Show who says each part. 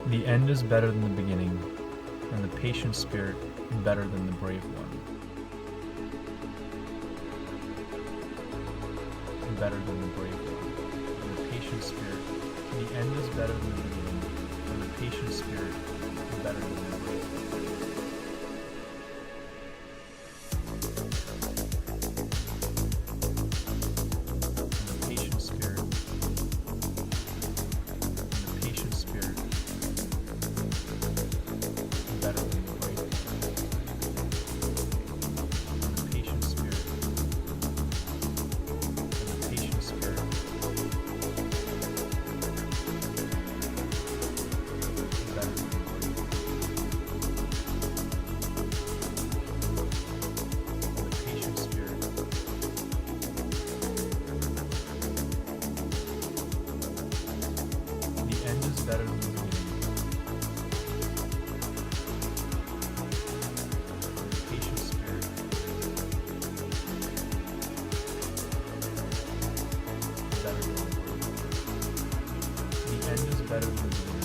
Speaker 1: The end is better than the beginning, and the patient spirit better than the brave one. Better than the brave one, and the patient spirit. The end is better than the beginning, and the patient spirit better than the brave one. Better than the beginning. Patient spirit. Better than the end is better than the beginning.